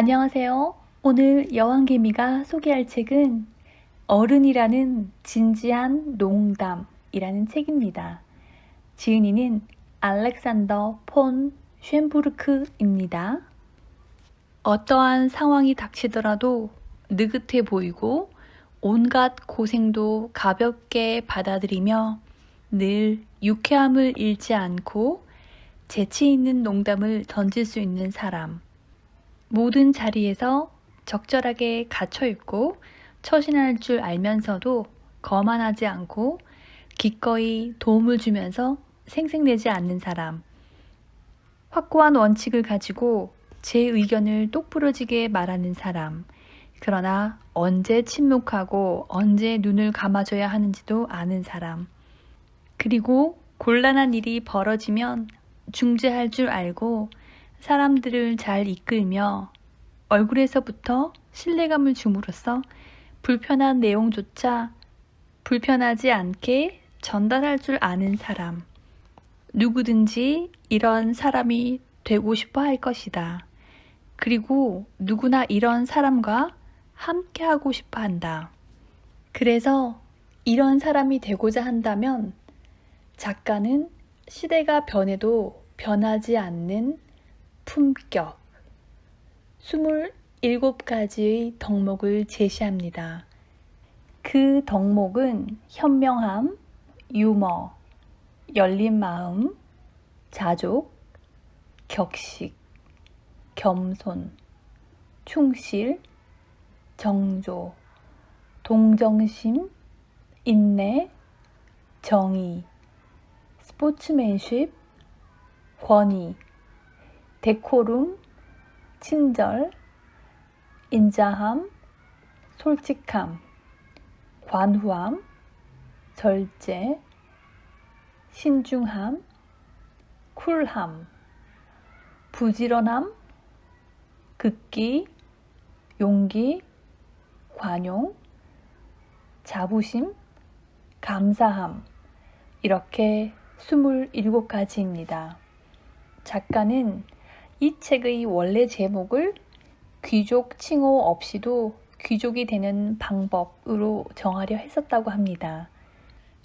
안녕하세요. 오늘 여왕개미가 소개할 책은 어른이라는 진지한 농담이라는 책입니다. 지은이는 알렉산더 폰 쉔부르크입니다. 어떠한 상황이 닥치더라도 느긋해 보이고 온갖 고생도 가볍게 받아들이며 늘 유쾌함을 잃지 않고 재치 있는 농담을 던질 수 있는 사람. 모든 자리에서 적절하게 갇혀있고 처신할 줄 알면서도 거만하지 않고 기꺼이 도움을 주면서 생색내지 않는 사람. 확고한 원칙을 가지고 제 의견을 똑부러지게 말하는 사람. 그러나 언제 침묵하고 언제 눈을 감아줘야 하는지도 아는 사람. 그리고 곤란한 일이 벌어지면 중재할 줄 알고 사람들을 잘 이끌며 얼굴에서부터 신뢰감을 줌으로써 불편한 내용조차 불편하지 않게 전달할 줄 아는 사람. 누구든지 이런 사람이 되고 싶어 할 것이다. 그리고 누구나 이런 사람과 함께 하고 싶어 한다. 그래서 이런 사람이 되고자 한다면 작가는 시대가 변해도 변하지 않는 품격, 27가지의 덕목을 제시합니다. 그 덕목은 현명함, 유머, 열린 마음, 자족, 격식, 겸손, 충실, 정조, 동정심, 인내, 정의, 스포츠맨십, 권위, 데코룸, 친절, 인자함, 솔직함, 관후함, 절제, 신중함, 쿨함, 부지런함, 극기, 용기, 관용, 자부심, 감사함. 이렇게 27가지입니다. 작가는 이 책의 원래 제목을 귀족 칭호 없이도 귀족이 되는 방법으로 정하려 했었다고 합니다.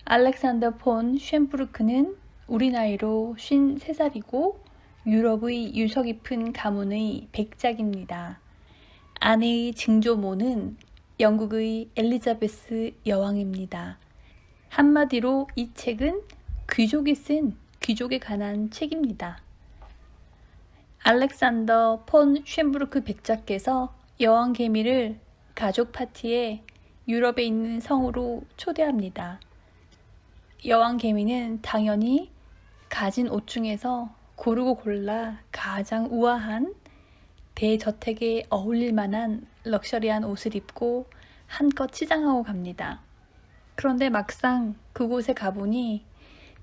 알렉산더 폰 쉔부르크는 우리 나이로 53살이고 유럽의 유서 깊은 가문의 백작입니다. 아내의 증조모는 영국의 엘리자베스 여왕입니다. 한마디로 이 책은 귀족이 쓴 귀족에 관한 책입니다. 알렉산더 폰 쉔부르크 백작께서 여왕개미를 가족 파티에 유럽에 있는 성으로 초대합니다. 여왕개미는 당연히 가진 옷 중에서 고르고 골라 가장 우아한 대저택에 어울릴 만한 럭셔리한 옷을 입고 한껏 치장하고 갑니다. 그런데 막상 그곳에 가보니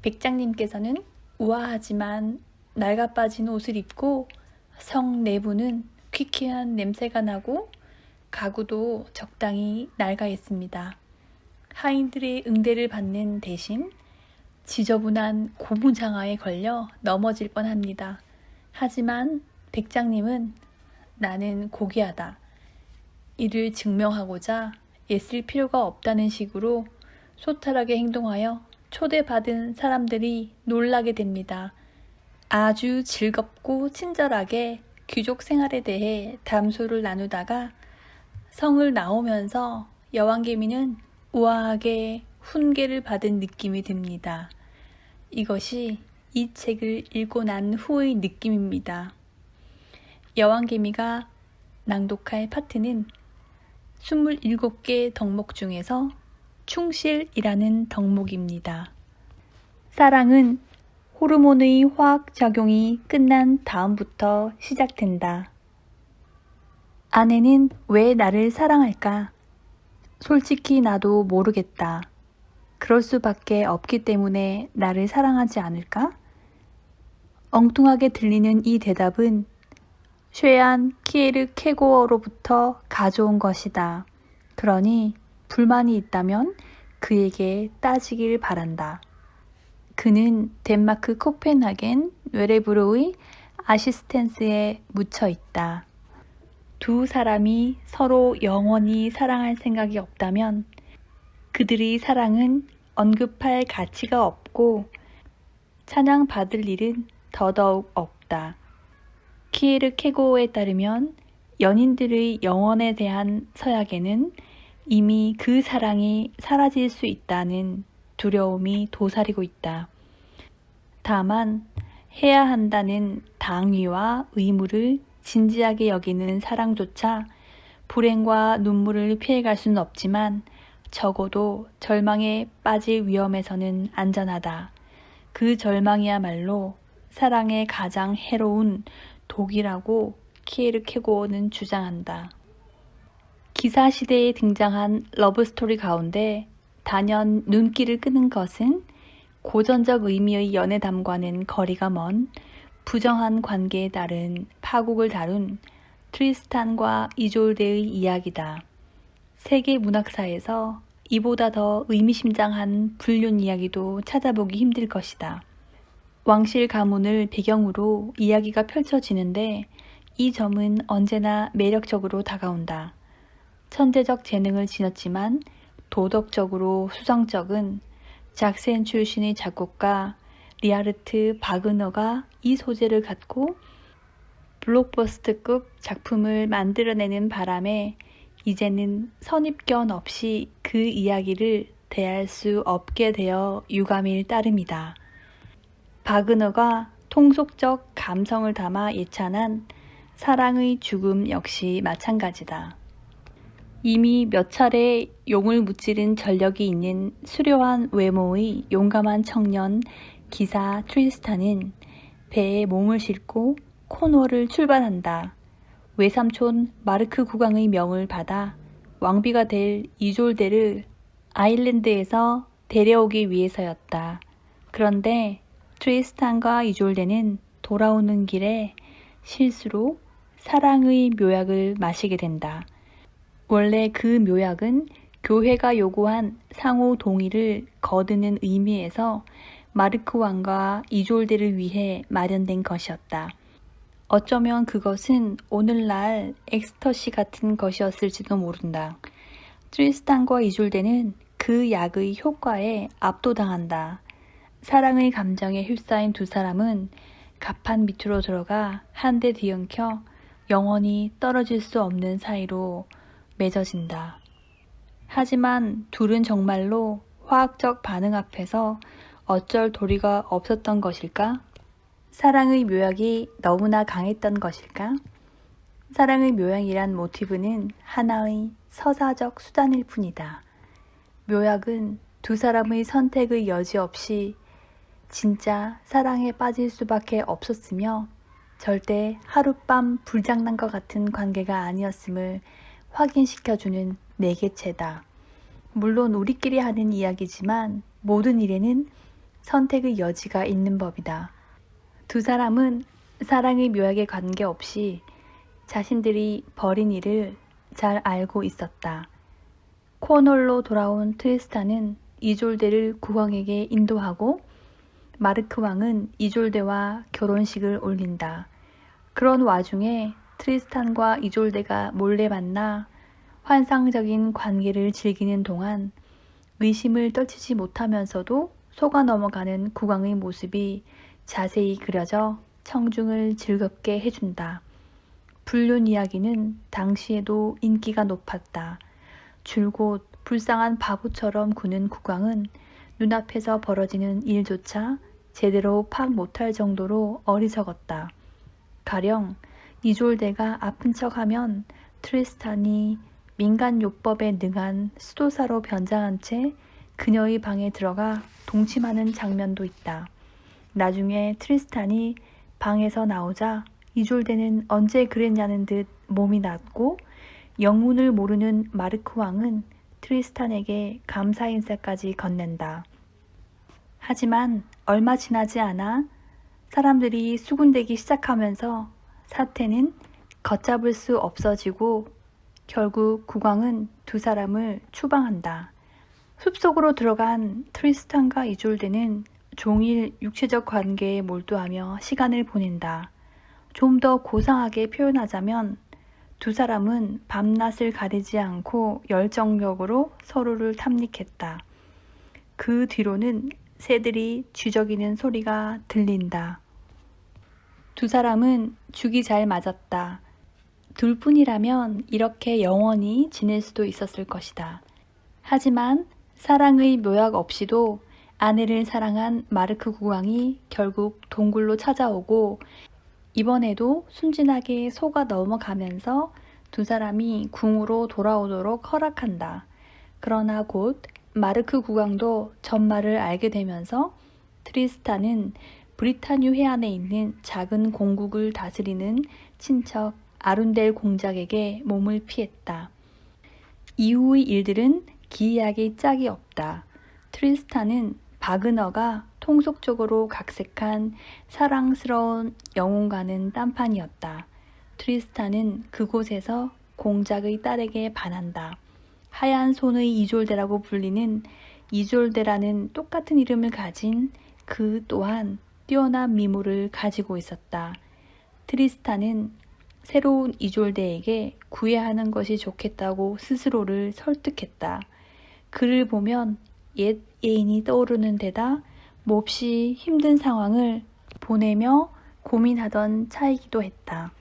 백장님께서는 우아하지만 낡아 빠진 옷을 입고 성 내부는 퀴퀴한 냄새가 나고 가구도 적당히 낡아 있습니다. 하인들의 응대를 받는 대신 지저분한 고무장화에 걸려 넘어질 뻔합니다. 하지만 백장님은 나는 고귀하다. 이를 증명하고자 애쓸 필요가 없다는 식으로 소탈하게 행동하여 초대받은 사람들이 놀라게 됩니다. 아주 즐겁고 친절하게 귀족 생활에 대해 담소를 나누다가 성을 나오면서 여왕개미는 우아하게 훈계를 받은 느낌이 듭니다. 이것이 이 책을 읽고 난 후의 느낌입니다. 여왕개미가 낭독할 파트는 27개 덕목 중에서 충실이라는 덕목입니다. 사랑은 호르몬의 화학작용이 끝난 다음부터 시작된다. 아내는 왜 나를 사랑할까? 솔직히 나도 모르겠다. 그럴 수밖에 없기 때문에 나를 사랑하지 않을까? 엉뚱하게 들리는 이 대답은 쉐안 키에르 케고어로부터 가져온 것이다. 그러니 불만이 있다면 그에게 따지길 바란다. 그는 덴마크 코펜하겐 웨레브로의 아시스텐스에 묻혀 있다. 두 사람이 서로 영원히 사랑할 생각이 없다면 그들의 사랑은 언급할 가치가 없고 찬양받을 일은 더더욱 없다. 키에르케고어에 따르면 연인들의 영혼에 대한 서약에는 이미 그 사랑이 사라질 수 있다는 두려움이 도사리고 있다. 다만 해야 한다는 당위와 의무를 진지하게 여기는 사랑조차 불행과 눈물을 피해갈 수는 없지만 적어도 절망에 빠질 위험에서는 안전하다. 그 절망이야말로 사랑의 가장 해로운 독이라고 키에르케고어는 주장한다. 기사시대에 등장한 러브스토리 가운데 단연 눈길을 끄는 것은 고전적 의미의 연애담과는 거리가 먼 부정한 관계에 따른 파국을 다룬 트리스탄과 이졸데의 이야기다. 세계 문학사에서 이보다 더 의미심장한 불륜 이야기도 찾아보기 힘들 것이다. 왕실 가문을 배경으로 이야기가 펼쳐지는데 이 점은 언제나 매력적으로 다가온다. 천재적 재능을 지녔지만 도덕적으로 수성적은 작센 출신의 작곡가 리하르트 바그너가 이 소재를 갖고 블록버스터급 작품을 만들어내는 바람에 이제는 선입견 없이 그 이야기를 대할 수 없게 되어 유감일 따름이다. 바그너가 통속적 감성을 담아 예찬한 사랑의 죽음 역시 마찬가지다. 이미 몇 차례 용을 무찌른 전력이 있는 수려한 외모의 용감한 청년 기사 트리스탄은 배에 몸을 싣고 코노를 출발한다. 외삼촌 마르크 국왕의 명을 받아 왕비가 될 이졸데를 아일랜드에서 데려오기 위해서였다. 그런데 트리스탄과 이졸데는 돌아오는 길에 실수로 사랑의 묘약을 마시게 된다. 원래 그 묘약은 교회가 요구한 상호 동의를 거두는 의미에서 마르크 왕과 이졸데를 위해 마련된 것이었다. 어쩌면 그것은 오늘날 엑스터시 같은 것이었을지도 모른다. 트리스탄과 이졸데는 그 약의 효과에 압도당한다. 사랑의 감정에 휩싸인 두 사람은 갑판 밑으로 들어가 한 대 뒤엉켜 영원히 떨어질 수 없는 사이로 맺어진다. 하지만 둘은 정말로 화학적 반응 앞에서 어쩔 도리가 없었던 것일까? 사랑의 묘약이 너무나 강했던 것일까? 사랑의 묘약이란 모티브는 하나의 서사적 수단일 뿐이다. 묘약은 두 사람의 선택의 여지 없이 진짜 사랑에 빠질 수밖에 없었으며 절대 하룻밤 불장난과 같은 관계가 아니었음을 확인시켜주는 매개체다. 물론 우리끼리 하는 이야기지만 모든 일에는 선택의 여지가 있는 법이다. 두 사람은 사랑의 묘약에 관계없이 자신들이 벌인 일을 잘 알고 있었다. 코널로 돌아온 트리스탄은 이졸데를 국왕에게 인도하고 마르크 왕은 이졸데와 결혼식을 올린다. 그런 와중에 트리스탄과 이졸데가 몰래 만나 환상적인 관계를 즐기는 동안 의심을 떨치지 못하면서도 속아 넘어가는 국왕의 모습이 자세히 그려져 청중을 즐겁게 해준다. 불륜 이야기는 당시에도 인기가 높았다. 줄곧 불쌍한 바보처럼 구는 국왕은 눈앞에서 벌어지는 일조차 제대로 파악 못할 정도로 어리석었다. 가령 이졸데가 아픈 척하면 트리스탄이 민간요법에 능한 수도사로 변장한 채 그녀의 방에 들어가 동침하는 장면도 있다. 나중에 트리스탄이 방에서 나오자 이졸데는 언제 그랬냐는 듯 몸이 낮고 영문을 모르는 마르크 왕은 트리스탄에게 감사 인사까지 건넨다. 하지만 얼마 지나지 않아 사람들이 수군대기 시작하면서 사태는 걷잡을 수 없어지고 결국 국왕은 두 사람을 추방한다. 숲속으로 들어간 트리스탄과 이졸데는 종일 육체적 관계에 몰두하며 시간을 보낸다. 좀 더 고상하게 표현하자면 두 사람은 밤낮을 가리지 않고 열정적으로 서로를 탐닉했다. 그 뒤로는 새들이 쥐저귀는 소리가 들린다. 두 사람은 죽이 잘 맞았다. 둘뿐이라면 이렇게 영원히 지낼 수도 있었을 것이다. 하지만 사랑의 묘약 없이도 아내를 사랑한 마르크 국왕이 결국 동굴로 찾아오고 이번에도 순진하게 속아 넘어가면서 두 사람이 궁으로 돌아오도록 허락한다. 그러나 곧 마르크 국왕도 전말을 알게 되면서 트리스탄은 브리타뉴 해안에 있는 작은 공국을 다스리는 친척 아룬델 공작에게 몸을 피했다. 이후의 일들은 기이하게 짝이 없다. 트리스탄은 바그너가 통속적으로 각색한 사랑스러운 영혼과는 딴판이었다. 트리스탄은 그곳에서 공작의 딸에게 반한다. 하얀 손의 이졸데라고 불리는 이졸데라는 똑같은 이름을 가진 그 또한 뛰어난 미모를 가지고 있었다. 트리스탄은 새로운 이졸데에게 구애하는 것이 좋겠다고 스스로를 설득했다. 그를 보면 옛 애인이 떠오르는 데다 몹시 힘든 상황을 보내며 고민하던 차이기도 했다.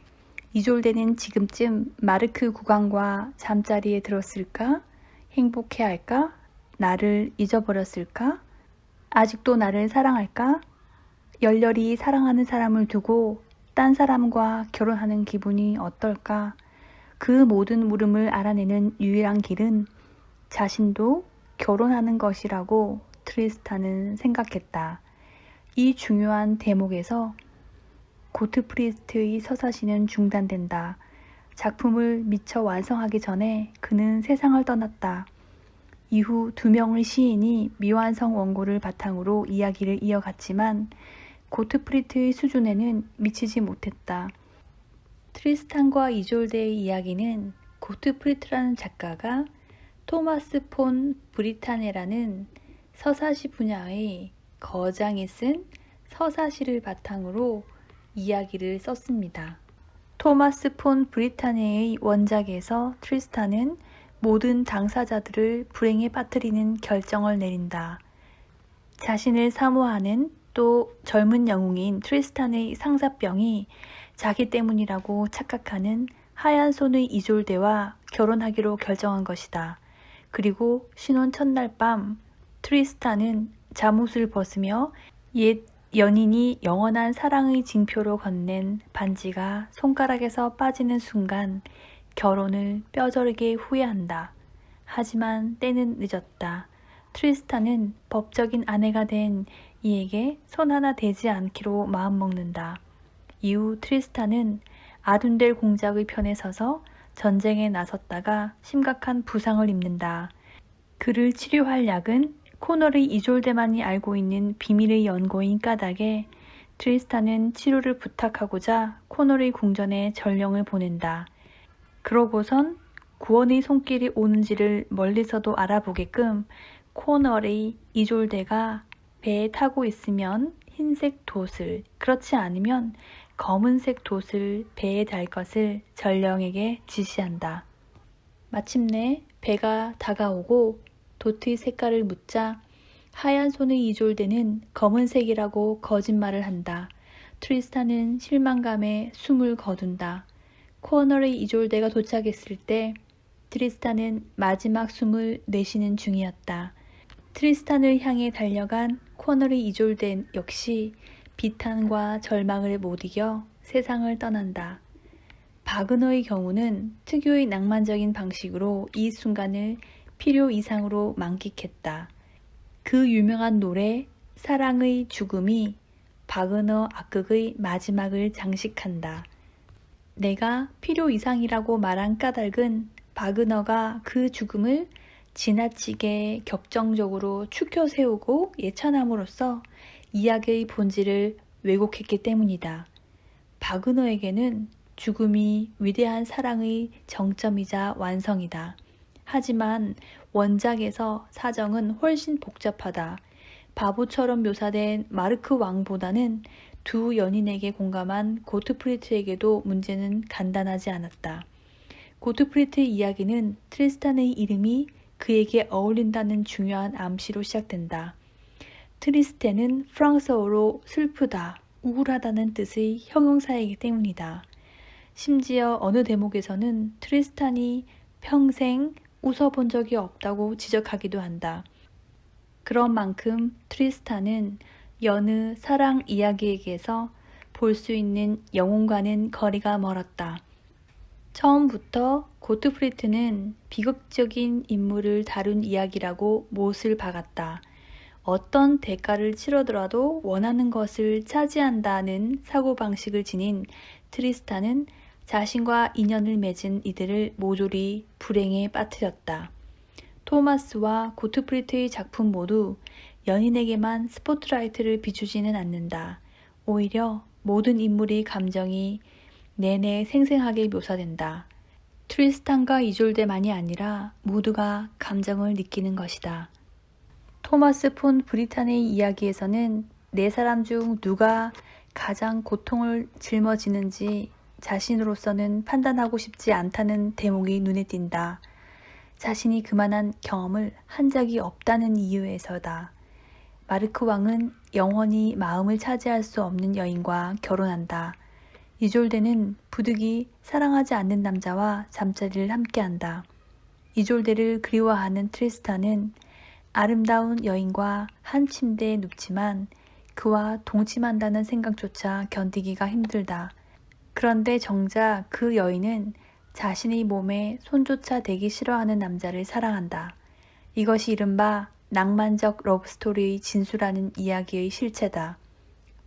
이졸데는 지금쯤 마르크 국왕과 잠자리에 들었을까? 행복해할까? 나를 잊어버렸을까? 아직도 나를 사랑할까? 열렬히 사랑하는 사람을 두고 딴 사람과 결혼하는 기분이 어떨까? 그 모든 물음을 알아내는 유일한 길은 자신도 결혼하는 것이라고 트리스탄은 생각했다. 이 중요한 대목에서 고트프리스트의 서사시는 중단된다. 작품을 미처 완성하기 전에 그는 세상을 떠났다. 이후 두 명의 시인이 미완성 원고를 바탕으로 이야기를 이어갔지만 고트프리트의 수준에는 미치지 못했다. 트리스탄과 이졸데의 이야기는 고트프리트라는 작가가 토마스 폰 브리타네라는 서사시 분야의 거장이 쓴 서사시를 바탕으로 이야기를 썼습니다. 토마스 폰 브리타네의 원작에서 트리스탄은 모든 당사자들을 불행에 빠뜨리는 결정을 내린다. 자신을 사모하는 또 젊은 영웅인 트리스탄의 상사병이 자기 때문이라고 착각하는 하얀 손의 이졸데와 결혼하기로 결정한 것이다. 그리고 신혼 첫날 밤 트리스탄은 잠옷을 벗으며 옛 연인이 영원한 사랑의 징표로 건넨 반지가 손가락에서 빠지는 순간 결혼을 뼈저리게 후회한다. 하지만 때는 늦었다. 트리스탄은 법적인 아내가 된 이에게 손 하나 대지 않기로 마음먹는다. 이후 트리스탄은 아둔델 공작의 편에 서서 전쟁에 나섰다가 심각한 부상을 입는다. 그를 치료할 약은 코널의 이졸데만이 알고 있는 비밀의 연고인 까닭에 트리스탄은 치료를 부탁하고자 코널의 궁전에 전령을 보낸다. 그러고선 구원의 손길이 오는지를 멀리서도 알아보게끔 코널의 이졸데가 배에 타고 있으면 흰색 돛을, 그렇지 않으면 검은색 돛을 배에 달 것을 전령에게 지시한다. 마침내 배가 다가오고 돛의 색깔을 묻자 하얀 손의 이졸데는 검은색이라고 거짓말을 한다. 트리스탄은 실망감에 숨을 거둔다. 코널의 이졸데가 도착했을 때 트리스탄은 마지막 숨을 내쉬는 중이었다. 트리스탄을 향해 달려간 코널의 이졸데 역시 비탄과 절망을 못 이겨 세상을 떠난다. 바그너의 경우는 특유의 낭만적인 방식으로 이 순간을 필요 이상으로 만끽했다. 그 유명한 노래 사랑의 죽음이 바그너 악극의 마지막을 장식한다. 내가 필요 이상이라고 말한 까닭은 바그너가 그 죽음을 지나치게 격정적으로 추켜 세우고 예찬함으로써 이야기의 본질을 왜곡했기 때문이다. 바그너에게는 죽음이 위대한 사랑의 정점이자 완성이다. 하지만 원작에서 사정은 훨씬 복잡하다. 바보처럼 묘사된 마르크 왕보다는 두 연인에게 공감한 고트프리트에게도 문제는 간단하지 않았다. 고트프리트의 이야기는 트리스탄의 이름이 그에게 어울린다는 중요한 암시로 시작된다. 트리스테는 프랑스어로 슬프다, 우울하다는 뜻의 형용사이기 때문이다. 심지어 어느 대목에서는 트리스탄이 평생 웃어본 적이 없다고 지적하기도 한다. 그런 만큼 트리스탄은 여느 사랑 이야기에게서 볼 수 있는 영혼과는 거리가 멀었다. 처음부터 고트프리트는 비극적인 인물을 다룬 이야기라고 못을 박았다. 어떤 대가를 치르더라도 원하는 것을 차지한다는 사고방식을 지닌 트리스탄은 자신과 인연을 맺은 이들을 모조리 불행에 빠뜨렸다. 토마스와 고트프리트의 작품 모두 연인에게만 스포트라이트를 비추지는 않는다. 오히려 모든 인물의 감정이 내내 생생하게 묘사된다. 트리스탄과 이졸데만이 아니라 모두가 감정을 느끼는 것이다. 토마스 폰 브리탄의 이야기에서는 네 사람 중 누가 가장 고통을 짊어지는지 자신으로서는 판단하고 싶지 않다는 대목이 눈에 띈다. 자신이 그만한 경험을 한 적이 없다는 이유에서다. 마르크 왕은 영원히 마음을 차지할 수 없는 여인과 결혼한다. 이졸데는 부득이 사랑하지 않는 남자와 잠자리를 함께한다. 이졸데를 그리워하는 트리스탄은 아름다운 여인과 한 침대에 눕지만 그와 동침한다는 생각조차 견디기가 힘들다. 그런데 정작 그 여인은 자신의 몸에 손조차 대기 싫어하는 남자를 사랑한다. 이것이 이른바 낭만적 러브스토리의 진수라는 이야기의 실체다.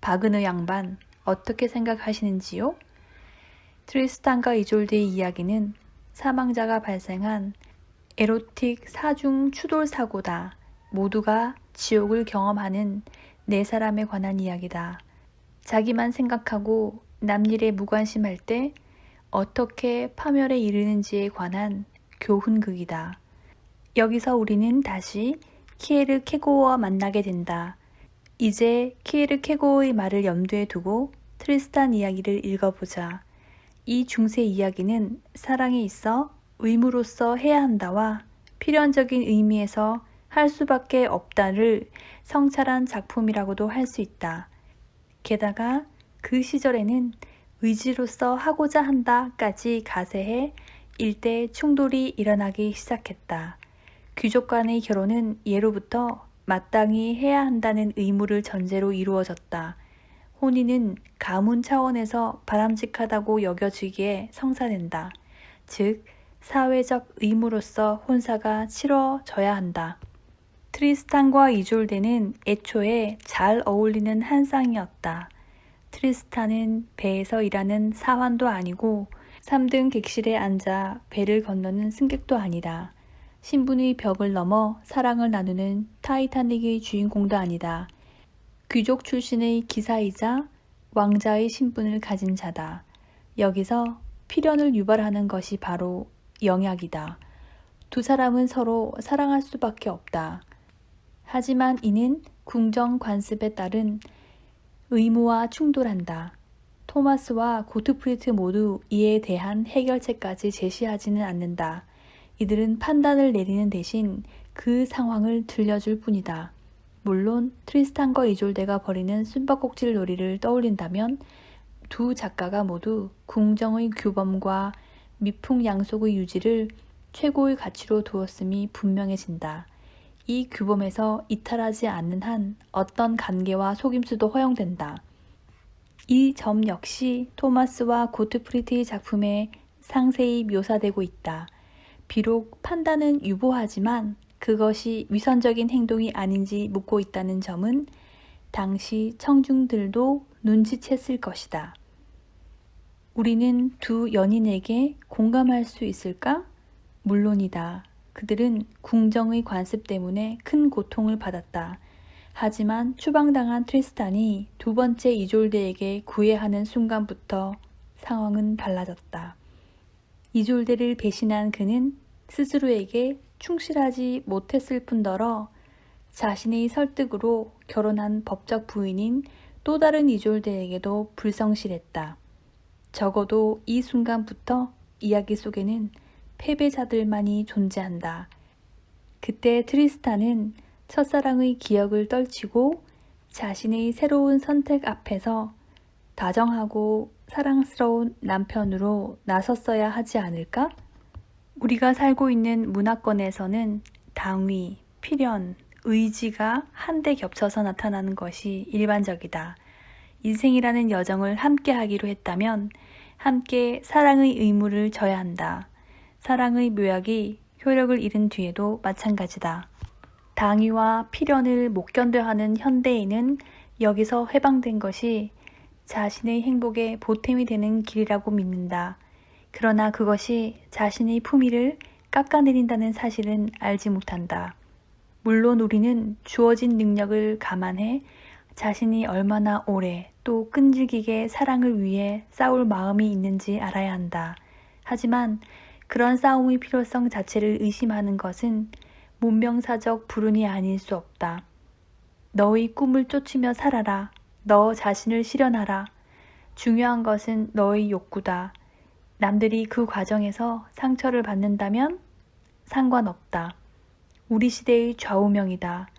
바그너 양반, 어떻게 생각하시는지요? 트리스탄과 이졸데의 이야기는 사망자가 발생한 에로틱 사중 추돌 사고다. 모두가 지옥을 경험하는 네 사람에 관한 이야기다. 자기만 생각하고 남일에 무관심할 때 어떻게 파멸에 이르는지에 관한 교훈극이다. 여기서 우리는 다시 키에르 케고어와 만나게 된다. 이제 키에르 케고어의 말을 염두에 두고 트리스탄 이야기를 읽어보자. 이 중세 이야기는 사랑에 있어 의무로서 해야 한다와 필연적인 의미에서 할 수밖에 없다를 성찰한 작품이라고도 할 수 있다. 게다가 그 시절에는 의지로서 하고자 한다까지 가세해 일대 충돌이 일어나기 시작했다. 귀족 간의 결혼은 예로부터 마땅히 해야 한다는 의무를 전제로 이루어졌다. 혼인은 가문 차원에서 바람직하다고 여겨지기에 성사된다. 즉, 사회적 의무로서 혼사가 치러져야 한다. 트리스탄과 이졸데는 애초에 잘 어울리는 한 쌍이었다. 트리스탄은 배에서 일하는 사환도 아니고 3등 객실에 앉아 배를 건너는 승객도 아니다. 신분의 벽을 넘어 사랑을 나누는 타이타닉의 주인공도 아니다. 귀족 출신의 기사이자 왕자의 신분을 가진 자다. 여기서 필연을 유발하는 것이 바로 영약이다. 두 사람은 서로 사랑할 수밖에 없다. 하지만 이는 궁정 관습에 따른 의무와 충돌한다. 토마스와 고트프리트 모두 이에 대한 해결책까지 제시하지는 않는다. 이들은 판단을 내리는 대신 그 상황을 들려줄 뿐이다. 물론 트리스탄과 이졸데가 벌이는 숨바꼭질 놀이를 떠올린다면 두 작가가 모두 궁정의 규범과 미풍양속의 유지를 최고의 가치로 두었음이 분명해진다. 이 규범에서 이탈하지 않는 한 어떤 간계와 속임수도 허용된다. 이 점 역시 토마스와 고트프리트의 작품에 상세히 묘사되고 있다. 비록 판단은 유보하지만 그것이 위선적인 행동이 아닌지 묻고 있다는 점은 당시 청중들도 눈치챘을 것이다. 우리는 두 연인에게 공감할 수 있을까? 물론이다. 그들은 궁정의 관습 때문에 큰 고통을 받았다. 하지만 추방당한 트리스탄이 두 번째 이졸데에게 구애하는 순간부터 상황은 달라졌다. 이졸데를 배신한 그는 스스로에게 충실하지 못했을 뿐더러 자신의 설득으로 결혼한 법적 부인인 또 다른 이졸데에게도 불성실했다. 적어도 이 순간부터 이야기 속에는 패배자들만이 존재한다. 그때 트리스탄은 첫사랑의 기억을 떨치고 자신의 새로운 선택 앞에서 다정하고 사랑스러운 남편으로 나섰어야 하지 않을까? 우리가 살고 있는 문화권에서는 당위, 필연, 의지가 한데 겹쳐서 나타나는 것이 일반적이다. 인생이라는 여정을 함께 하기로 했다면 함께 사랑의 의무를 져야 한다. 사랑의 묘약이 효력을 잃은 뒤에도 마찬가지다. 당위와 필연을 못 견뎌하는 현대인은 여기서 해방된 것이 자신의 행복에 보탬이 되는 길이라고 믿는다. 그러나 그것이 자신의 품위를 깎아내린다는 사실은 알지 못한다. 물론 우리는 주어진 능력을 감안해 자신이 얼마나 오래 또 끈질기게 사랑을 위해 싸울 마음이 있는지 알아야 한다. 하지만 그런 싸움의 필요성 자체를 의심하는 것은 문명사적 불운이 아닐 수 없다. 너의 꿈을 쫓으며 살아라. 너 자신을 실현하라. 중요한 것은 너의 욕구다. 남들이 그 과정에서 상처를 받는다면 상관없다. 우리 시대의 좌우명이다.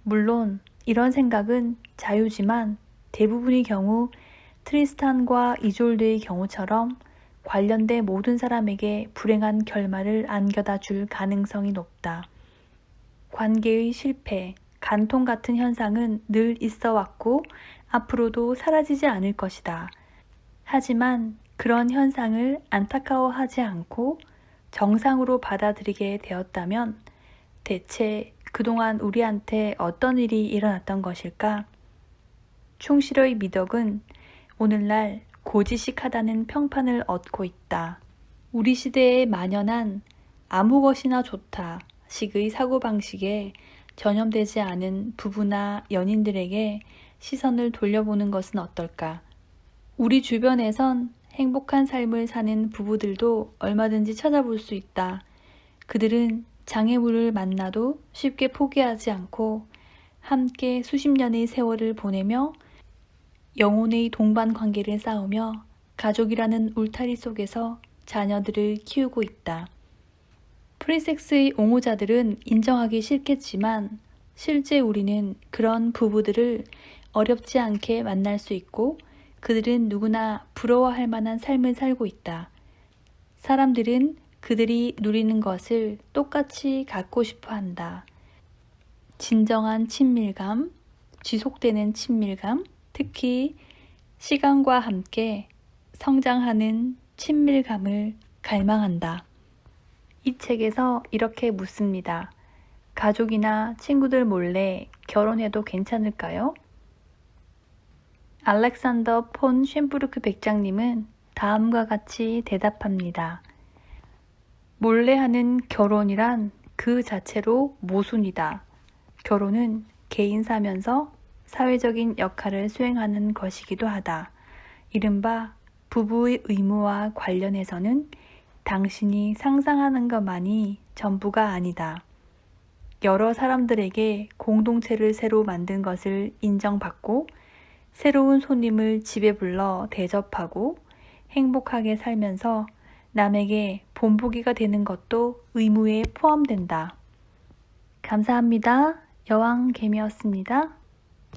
물론 이런 생각은 자유지만 대부분의 경우 트리스탄과 이졸드의 경우처럼 관련된 모든 사람에게 불행한 결말을 안겨다 줄 가능성이 높다. 관계의 실패, 간통 같은 현상은 늘 있어 왔고 앞으로도 사라지지 않을 것이다. 하지만 그런 현상을 안타까워하지 않고 정상으로 받아들이게 되었다면 대체 그동안 우리한테 어떤 일이 일어났던 것일까? 충실의 미덕은 오늘날 고지식하다는 평판을 얻고 있다. 우리 시대에 만연한 아무 것이나 좋다 식의 사고방식에 전염되지 않은 부부나 연인들에게 시선을 돌려보는 것은 어떨까? 우리 주변에선 행복한 삶을 사는 부부들도 얼마든지 찾아볼 수 있다. 그들은 장애물을 만나도 쉽게 포기하지 않고 함께 수십 년의 세월을 보내며 영혼의 동반 관계를 쌓으며 가족이라는 울타리 속에서 자녀들을 키우고 있다. 프리섹스의 옹호자들은 인정하기 싫겠지만 실제 우리는 그런 부부들을 어렵지 않게 만날 수 있고 그들은 누구나 부러워할 만한 삶을 살고 있다. 사람들은 그들이 누리는 것을 똑같이 갖고 싶어 한다. 진정한 친밀감, 지속되는 친밀감, 특히 시간과 함께 성장하는 친밀감을 갈망한다. 이 책에서 이렇게 묻습니다. 가족이나 친구들 몰래 결혼해도 괜찮을까요? 알렉산더 폰 쉔부르크 백장님은 다음과 같이 대답합니다. 몰래 하는 결혼이란 그 자체로 모순이다. 결혼은 개인사면서 사회적인 역할을 수행하는 것이기도 하다. 이른바 부부의 의무와 관련해서는 당신이 상상하는 것만이 전부가 아니다. 여러 사람들에게 공동체를 새로 만든 것을 인정받고 새로운 손님을 집에 불러 대접하고 행복하게 살면서 남에게 본보기가 되는 것도 의무에 포함된다. 감사합니다. 여왕개미였습니다.